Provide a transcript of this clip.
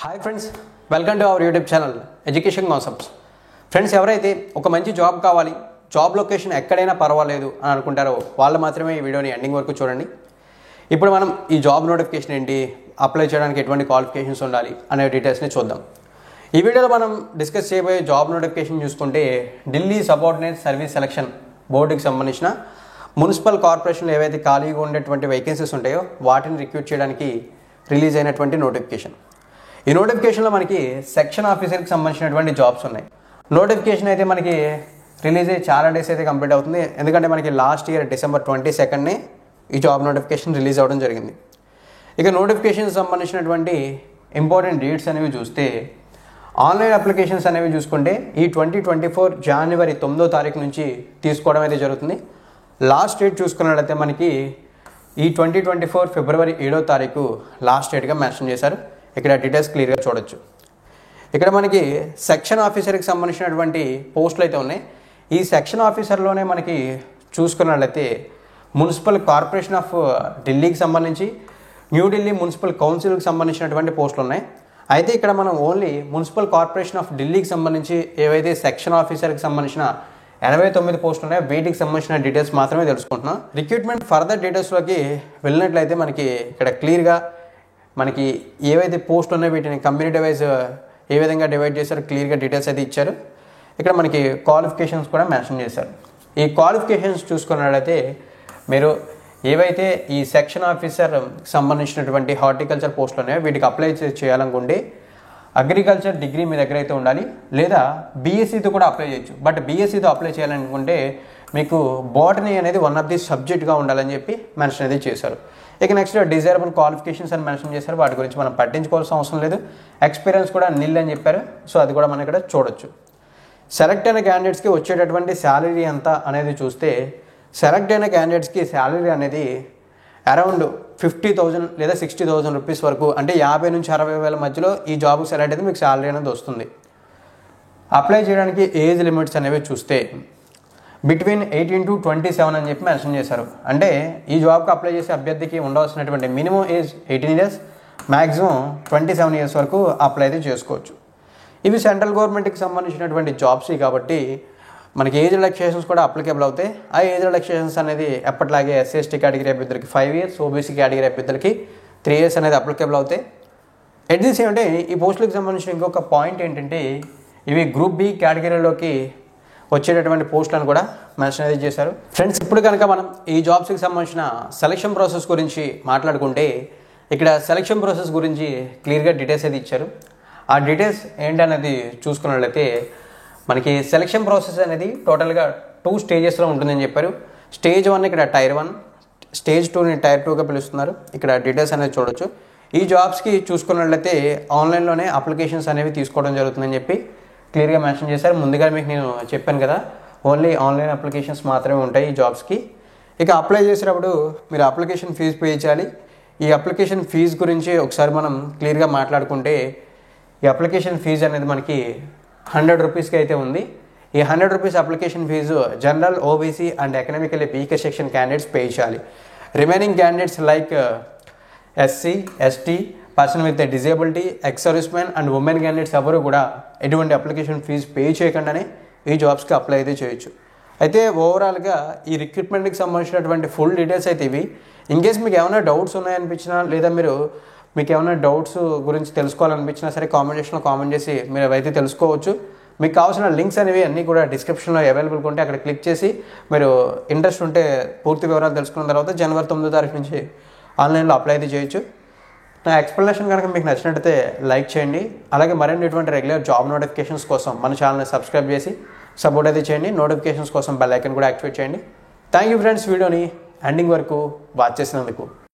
Hi friends, welcome to our YouTube channel education concepts. Friends, ఎవరైతే ఒక మంచి job కావాలి, జాబ్ లొకేషన్ ఎక్కడైనా పర్వాలేదు అని అనుకుంటారో వాళ్ళు మాత్రమే ఈ వీడియోని ఎండింగ్ వరకు చూడండి. ఇప్పుడు మనం ఈ జాబ్ నోటిఫికేషన్ ఏంటి, అప్లై చేయడానికి ఎటువంటి క్వాలిఫికేషన్స్ ఉండాలి అనే డీటెయిల్స్ని చూద్దాం. ఈ వీడియోలో మనం డిస్కస్ చేయబోయే జాబ్ నోటిఫికేషన్ చూసుకుంటే ఢిల్లీ సబార్డినేట్ సర్వీస్ సెలక్షన్ బోర్డుకి సంబంధించిన మున్సిపల్ కార్పొరేషన్లో ఏవైతే ఖాళీగా ఉండేటువంటి వేకెన్సీస్ ఉంటాయో వాటిని రిక్రూట్ చేయడానికి రిలీజ్ అయినటువంటి నోటిఫికేషన్. ఈ నోటిఫికేషన్లో మనకి సెక్షన్ ఆఫీసర్కి సంబంధించినటువంటి జాబ్స్ ఉన్నాయి. నోటిఫికేషన్ అయితే మనకి రిలీజ్ అయ్యి చాలా డేస్ అయితే కంప్లీట్ అవుతుంది, ఎందుకంటే మనకి లాస్ట్ ఇయర్ December 22 ఈ జాబ్ నోటిఫికేషన్ రిలీజ్ అవ్వడం జరిగింది. ఇక నోటిఫికేషన్కి సంబంధించినటువంటి ఇంపార్టెంట్ డేట్స్ అనేవి చూస్తే, ఆన్లైన్ అప్లికేషన్స్ అనేవి చూసుకుంటే ఈ 2024 January 9 నుంచి తీసుకోవడం అయితే జరుగుతుంది. లాస్ట్ డేట్ చూసుకున్నట్లయితే మనకి ఈ 2024 February 7 లాస్ట్ డేట్గా మెన్షన్ చేశారు. ఇక్కడ డీటెయిల్స్ క్లియర్గా చూడొచ్చు. ఇక్కడ మనకి సెక్షన్ ఆఫీసర్కి సంబంధించినటువంటి పోస్టులు అయితే ఉన్నాయి. ఈ సెక్షన్ ఆఫీసర్లోనే మనకి చూసుకున్నట్లయితే మున్సిపల్ కార్పొరేషన్ ఆఫ్ ఢిల్లీకి సంబంధించి, న్యూఢిల్లీ మున్సిపల్ కౌన్సిల్కి సంబంధించినటువంటి పోస్టులు ఉన్నాయి. అయితే ఇక్కడ మనం ఓన్లీ మున్సిపల్ కార్పొరేషన్ ఆఫ్ ఢిల్లీకి సంబంధించి ఏవైతే సెక్షన్ ఆఫీసర్కి సంబంధించిన 89 పోస్టులు ఉన్నాయో వీటికి సంబంధించిన డీటెయిల్స్ మాత్రమే తెలుసుకుంటున్నాం. రిక్రూట్మెంట్ ఫర్దర్ డీటెయిల్స్లోకి వెళ్ళినట్లయితే మనకి ఇక్కడ క్లియర్గా మనకి ఏవైతే పోస్టులు ఉన్నాయో వీటిని కమ్యూనిటీ వైజ్ ఏ విధంగా డివైడ్ చేశారో క్లియర్గా డీటెయిల్స్ అయితే ఇచ్చారు. ఇక్కడ మనకి క్వాలిఫికేషన్స్ కూడా మెన్షన్ చేశారు. ఈ క్వాలిఫికేషన్స్ చూసుకున్నట్లయితే మీరు ఏవైతే ఈ సెక్షన్ ఆఫీసర్ సంబంధించినటువంటి హార్టికల్చర్ పోస్టులు ఉన్నాయో వీటికి అప్లై చేయాలనుకుంటే అగ్రికల్చర్ డిగ్రీ మీ దగ్గర అయితే ఉండాలి, లేదా బీఎస్సీతో కూడా అప్లై చేయొచ్చు. బట్ బీఎస్సీతో అప్లై చేయాలనుకుంటే మీకు బాటనీ అనేది వన్ ఆఫ్ ది సబ్జెక్ట్గా ఉండాలని చెప్పి మెన్షన్ అయితే చేశారు. ఇక నెక్స్ట్ డిజైరబుల్ క్వాలిఫికేషన్స్ అని మెన్షన్ చేశారు. వాటి గురించి మనం పట్టించుకోవాల్సిన అవసరం లేదు. ఎక్స్పీరియన్స్ కూడా నిల్ అని చెప్పారు. సో అది కూడా మనం ఇక్కడ చూడొచ్చు. సెలెక్ట్ అయిన క్యాండిడేట్స్కి వచ్చేటటువంటి శాలరీ ఎంత అనేది చూస్తే, సెలెక్ట్ అయిన క్యాండిడేట్స్కి శాలరీ అనేది అరౌండ్ 50,000 లేదా 60,000 రూపీస్ వరకు, అంటే 50,000 నుంచి 60,000 మధ్యలో ఈ జాబ్కి సెలెక్ట్ అయితే మీకు శాలరీ అనేది వస్తుంది. అప్లై చేయడానికి ఏజ్ లిమిట్స్ అనేవి చూస్తే బిట్వీన్ 18 to 27 అని చెప్పి మెన్షన్ చేశారు. అంటే ఈ జాబ్కి అప్లై చేసే అభ్యర్థికి ఉండవలసినటువంటి minimum age 18 years, maximum 27 years వరకు అప్లై అయితే చేసుకోవచ్చు. ఇవి సెంట్రల్ గవర్నమెంట్కి సంబంధించినటువంటి జాబ్స్ కాబట్టి మనకి ఏజ్ రిలాక్సేషన్స్ కూడా అప్లికేబుల్ అవుతాయి. ఆ ఏజ్ రిలాక్సేషన్స్ అనేది ఎప్పటిలాగే SC/ST కేటగిరీ అభ్యర్థులకి 5 years, OBC కేటగిరీ అభ్యర్థులకి 3 years అనేది అప్లికేబుల్ అవుతాయి. ఎట్ ది సేమ్ అంటే ఈ పోస్టులకు సంబంధించిన ఇంకొక పాయింట్ ఏంటంటే, ఇవి గ్రూప్ బి కేటగిరీలోకి వచ్చేటటువంటి పోస్టులను కూడా మెన్షన్ అయితే చేశారు. ఫ్రెండ్స్, ఇప్పుడు కనుక మనం ఈ జాబ్స్కి సంబంధించిన సెలక్షన్ ప్రాసెస్ గురించి మాట్లాడుకుంటే, ఇక్కడ సెలక్షన్ ప్రాసెస్ గురించి క్లియర్గా డీటెయిల్స్ అయితే ఇచ్చారు. ఆ డీటెయిల్స్ ఏంటనేది చూసుకున్నట్లయితే మనకి సెలక్షన్ ప్రాసెస్ అనేది టోటల్గా 2 స్టేజెస్లో ఉంటుందని చెప్పారు. స్టేజ్ 1 ఇక్కడ Tier 1, స్టేజ్ 2ని Tier 2గా పిలుస్తున్నారు. ఇక్కడ డీటెయిల్స్ అనేది చూడొచ్చు. ఈ జాబ్స్కి చూసుకున్నట్లయితే ఆన్లైన్లోనే అప్లికేషన్స్ అనేవి తీసుకోవడం జరుగుతుందని చెప్పి క్లియర్గా మెన్షన్ చేశారు. ముందుగా మీకు నేను చెప్పాను కదా, ఓన్లీ ఆన్లైన్ అప్లికేషన్స్ మాత్రమే ఉంటాయి ఈ జాబ్స్కి. ఇక అప్లై చేసేటప్పుడు మీరు అప్లికేషన్ ఫీజు పే చేయాలి. ఈ అప్లికేషన్ ఫీజు గురించి ఒకసారి మనం క్లియర్గా మాట్లాడుకుంటే, ఈ అప్లికేషన్ ఫీజు అనేది మనకి 100 రూపీస్కి అయితే ఉంది. ఈ 100 rupees application fee general, OBC and economically weaker section candidates pay చేయాలి. Remaining candidates like SC, ST, person with disability, ex servicemen and women candidates ఎవరు కూడా ఎటువంటి అప్లికేషన్ ఫీజు పే చేయకుండానే ఈ జాబ్స్కి అప్లై అయితే చేయొచ్చు. అయితే ఓవరాల్గా ఈ రిక్రూట్మెంట్కి సంబంధించినటువంటి ఫుల్ డీటెయిల్స్ అయితే ఇవి. ఇన్కేస్ మీకు ఏమైనా డౌట్స్ ఉన్నాయనిపించినా, లేదా మీకు ఏమైనా డౌట్స్ గురించి తెలుసుకోవాలనిపించినా సరే కామెంట్ సెక్షన్లో కామెంట్ చేసి మీరు అవైతే తెలుసుకోవచ్చు. మీకు కావాల్సిన లింక్స్ అనేవి అన్నీ కూడా డిస్క్రిప్షన్లో అవైలబుల్గా ఉంటే అక్కడ క్లిక్ చేసి మీరు ఇంట్రెస్ట్ ఉంటే పూర్తి వివరాలు తెలుసుకున్న తర్వాత January 9 నుంచి ఆన్లైన్లో అప్లై అయితే చేయొచ్చు. నా ఎక్స్ప్లెనేషన్ కనుక మీకు నచ్చినట్టయితే లైక్ చేయండి. అలాగే మరిన్ని ఇటువంటి రెగ్యులర్ జాబ్ నోటిఫికేషన్స్ కోసం మన ఛానల్ని సబ్స్క్రైబ్ చేసి సపోర్ట్ అయితే చేయండి. నోటిఫికేషన్స్ కోసం బెల్ ఐకాన్ కూడా యాక్టివేట్ చేయండి. థ్యాంక్ యూ ఫ్రెండ్స్, వీడియోని ఎండింగ్ వరకు వాచ్ చేసినందుకు.